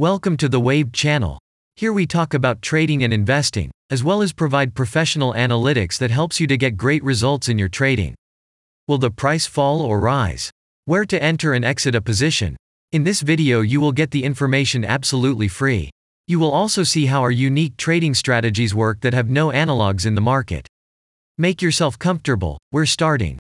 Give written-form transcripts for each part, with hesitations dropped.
Welcome to the Waved channel. Here we talk about trading and investing, as well as provide professional analytics that helps you to get great results in your trading. Will the price fall or rise? Where to enter and exit a position? In this video you will get the information absolutely free. You will also see how our unique trading strategies work that have no analogs in the market. Make yourself comfortable, we're starting.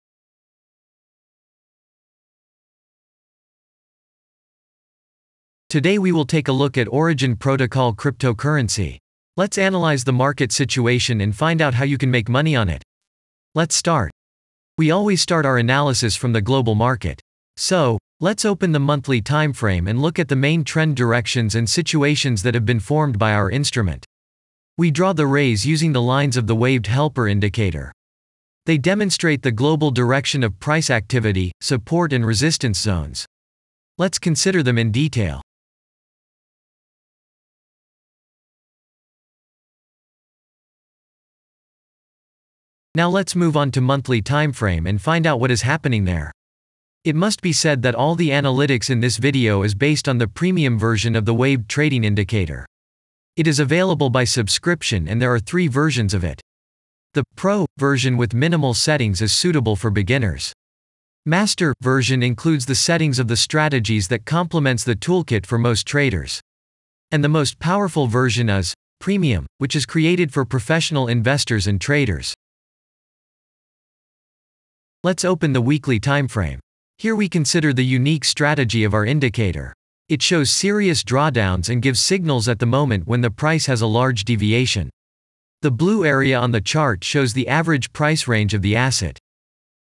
Today we will take a look at Origin Protocol cryptocurrency. Let's analyze the market situation and find out how you can make money on it. Let's start. We always start our analysis from the global market. So, let's open the monthly time frame and look at the main trend directions and situations that have been formed by our instrument. We draw the rays using the lines of the waved helper indicator. They demonstrate the global direction of price activity, support and resistance zones. Let's consider them in detail. Now let's move on to monthly time frame and find out what is happening there. It must be said that all the analytics in this video is based on the premium version of the waved trading indicator. It is available by subscription and there are 3 versions of it. The Pro version with minimal settings is suitable for beginners. Master version includes the settings of the strategies that complements the toolkit for most traders. And the most powerful version is Premium, which is created for professional investors and traders. Let's open the weekly time frame. Here we consider the unique strategy of our indicator. It shows serious drawdowns and gives signals at the moment when the price has a large deviation. The blue area on the chart shows the average price range of the asset.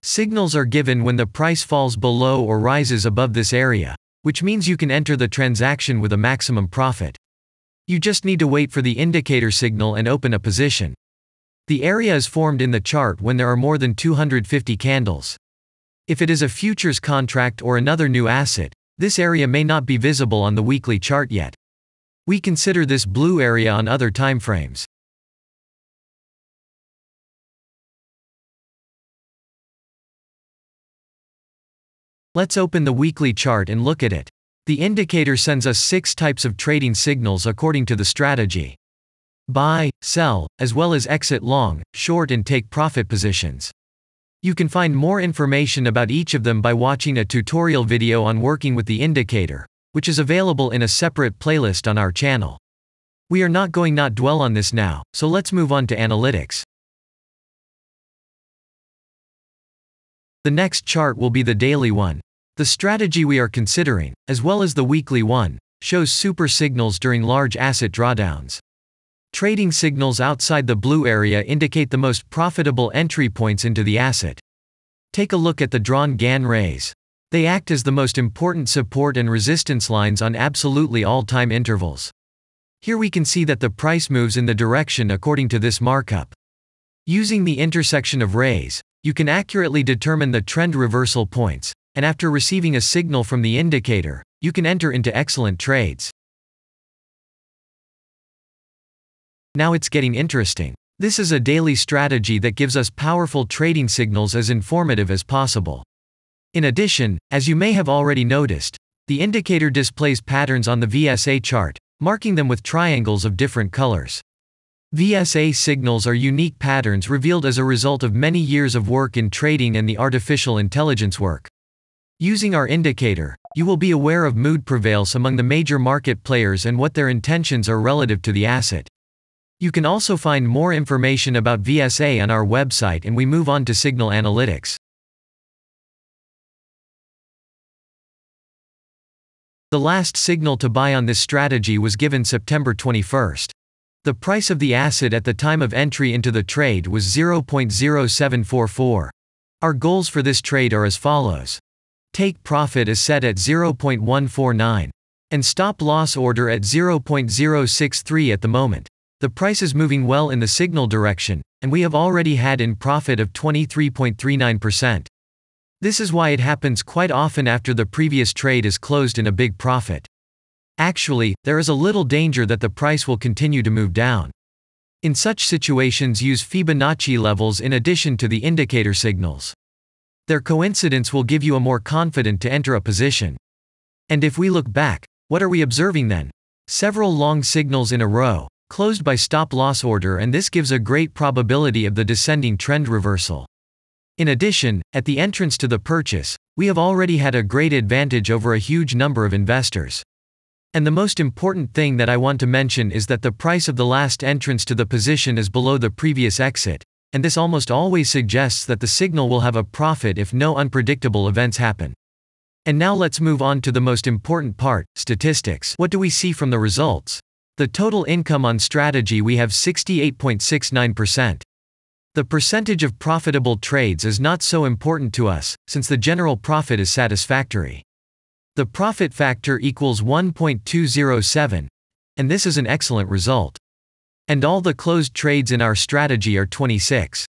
Signals are given when the price falls below or rises above this area, which means you can enter the transaction with a maximum profit. You just need to wait for the indicator signal and open a position. The area is formed in the chart when there are more than 250 candles. If it is a futures contract or another new asset, this area may not be visible on the weekly chart yet. We consider this blue area on other time frames. Let's open the weekly chart and look at it. The indicator sends us 6 types of trading signals according to the strategy. Buy, sell, as well as exit long, short and take profit positions. You can find more information about each of them by watching a tutorial video on working with the indicator, which is available in a separate playlist on our channel. We are not going to dwell on this now, so let's move on to analytics. The next chart will be the daily one. The strategy we are considering, as well as the weekly one, shows super signals during large asset drawdowns. Trading signals outside the blue area indicate the most profitable entry points into the asset. Take a look at the drawn Gann rays. They act as the most important support and resistance lines on absolutely all time intervals. Here we can see that the price moves in the direction according to this markup. Using the intersection of rays, you can accurately determine the trend reversal points, and after receiving a signal from the indicator, you can enter into excellent trades. Now it's getting interesting. This is a daily strategy that gives us powerful trading signals as informative as possible. In addition, as you may have already noticed, the indicator displays patterns on the VSA chart, marking them with triangles of different colors. VSA signals are unique patterns revealed as a result of many years of work in trading and the artificial intelligence work. Using our indicator, you will be aware of mood prevails among the major market players and what their intentions are relative to the asset. You can also find more information about VSA on our website, and we move on to signal analytics. The last signal to buy on this strategy was given September 21st. The price of the asset at the time of entry into the trade was 0.0744. Our goals for this trade are as follows. Take profit is set at 0.149. And stop loss order at 0.063 at the moment. The price is moving well in the signal direction, and we have already had in profit of 23.39%. This is why it happens quite often after the previous trade is closed in a big profit. Actually, there is a little danger that the price will continue to move down. In such situations, use Fibonacci levels in addition to the indicator signals. Their coincidence will give you a more confident to enter a position. And if we look back, what are we observing then? Several long signals in a row, closed by stop-loss order, and this gives a great probability of the descending trend reversal. In addition, at the entrance to the purchase, we have already had a great advantage over a huge number of investors. And the most important thing that I want to mention is that the price of the last entrance to the position is below the previous exit, and this almost always suggests that the signal will have a profit if no unpredictable events happen. And now let's move on to the most important part, statistics. What do we see from the results? The total income on strategy, we have 68.69%. The percentage of profitable trades is not so important to us, since the general profit is satisfactory. The profit factor equals 1.207, and this is an excellent result. And all the closed trades in our strategy are 26.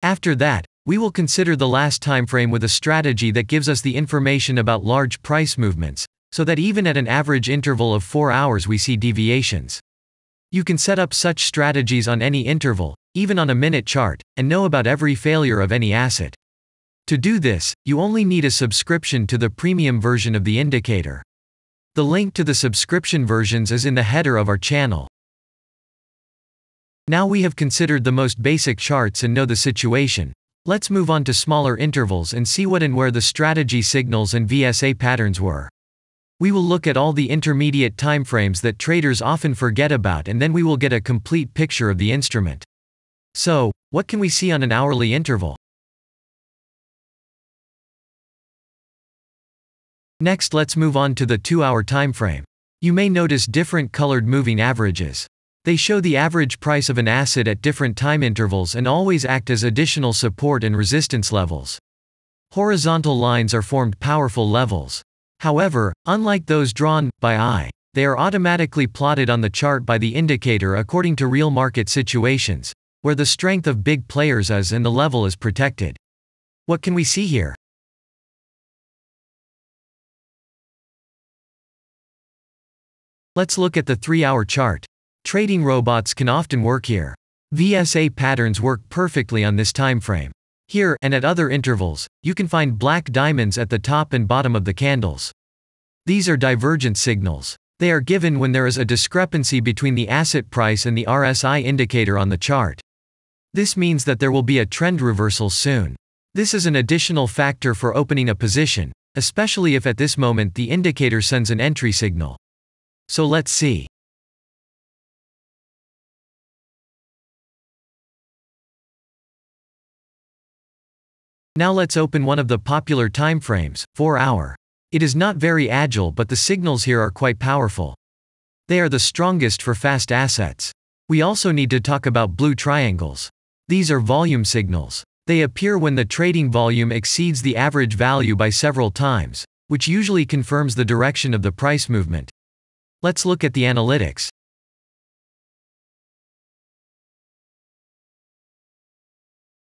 After that, we will consider the last time frame with a strategy that gives us the information about large price movements, so that even at an average interval of 4 hours we see deviations. You can set up such strategies on any interval, even on a minute chart, and know about every failure of any asset. To do this, you only need a subscription to the premium version of the indicator. The link to the subscription versions is in the header of our channel. Now we have considered the most basic charts and know the situation. Let's move on to smaller intervals and see what and where the strategy signals and VSA patterns were. We will look at all the intermediate timeframes that traders often forget about, and then we will get a complete picture of the instrument. So, what can we see on an hourly interval? Next, let's move on to the 2-hour timeframe. You may notice different colored moving averages. They show the average price of an asset at different time intervals and always act as additional support and resistance levels. Horizontal lines are formed powerful levels. However, unlike those drawn by eye, they are automatically plotted on the chart by the indicator according to real market situations, where the strength of big players is and the level is protected. What can we see here? Let's look at the 3-hour chart. Trading robots can often work here. VSA patterns work perfectly on this time frame. Here, and at other intervals, you can find black diamonds at the top and bottom of the candles. These are divergent signals. They are given when there is a discrepancy between the asset price and the RSI indicator on the chart. This means that there will be a trend reversal soon. This is an additional factor for opening a position, especially if at this moment the indicator sends an entry signal. So let's see. Now let's open one of the popular timeframes, 4-hour. It is not very agile, but the signals here are quite powerful. They are the strongest for fast assets. We also need to talk about blue triangles. These are volume signals. They appear when the trading volume exceeds the average value by several times, which usually confirms the direction of the price movement. Let's look at the analytics.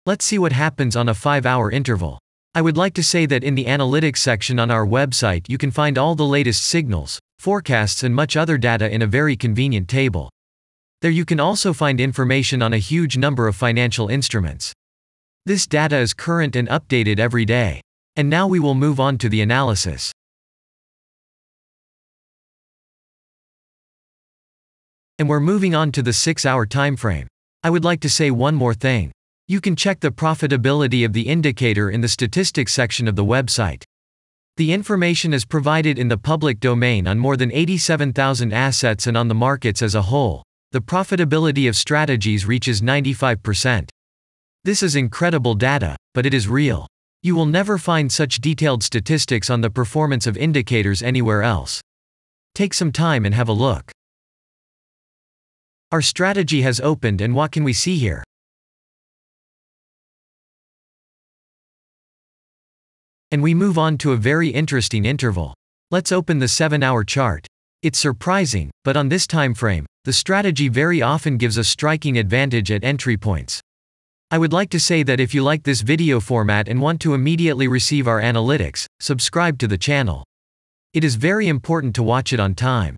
Let's see what happens on a 5-hour interval. I would like to say that in the analytics section on our website you can find all the latest signals, forecasts and much other data in a very convenient table. There you can also find information on a huge number of financial instruments. This data is current and updated every day. And now we will move on to the analysis. And we're moving on to the 6-hour timeframe. I would like to say one more thing. You can check the profitability of the indicator in the statistics section of the website. The information is provided in the public domain on more than 87,000 assets, and on the markets as a whole, the profitability of strategies reaches 95%. This is incredible data, but it is real. You will never find such detailed statistics on the performance of indicators anywhere else. Take some time and have a look. Our strategy has opened, and what can we see here? And we move on to a very interesting interval. Let's open the 7-hour chart. It's surprising, but on this time frame, the strategy very often gives a striking advantage at entry points. I would like to say that if you like this video format and want to immediately receive our analytics, subscribe to the channel. It is very important to watch it on time.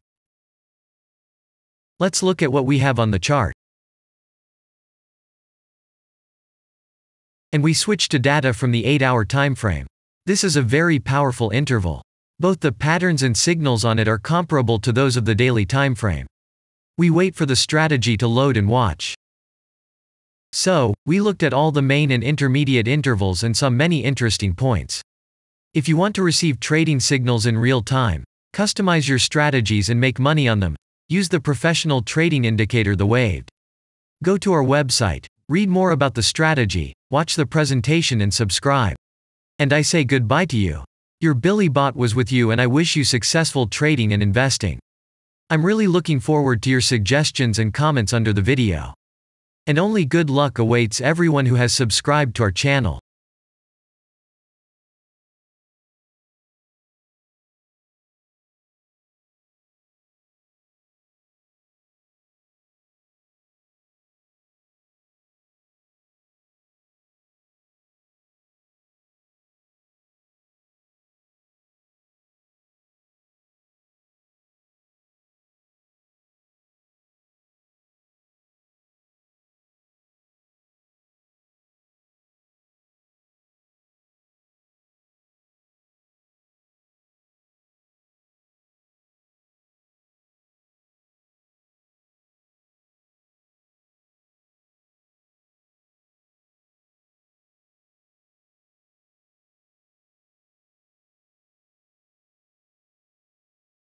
Let's look at what we have on the chart. And we switched to data from the 8-hour timeframe. This is a very powerful interval. Both the patterns and signals on it are comparable to those of the daily timeframe. We wait for the strategy to load and watch. So, we looked at all the main and intermediate intervals and saw many interesting points. If you want to receive trading signals in real time, customize your strategies and make money on them, use the professional trading indicator the Waved. Go to our website, read more about the strategy, watch the presentation and subscribe. And I say goodbye to you. Your Billy Bot was with you and I wish you successful trading and investing. I'm really looking forward to your suggestions and comments under the video. And only good luck awaits everyone who has subscribed to our channel.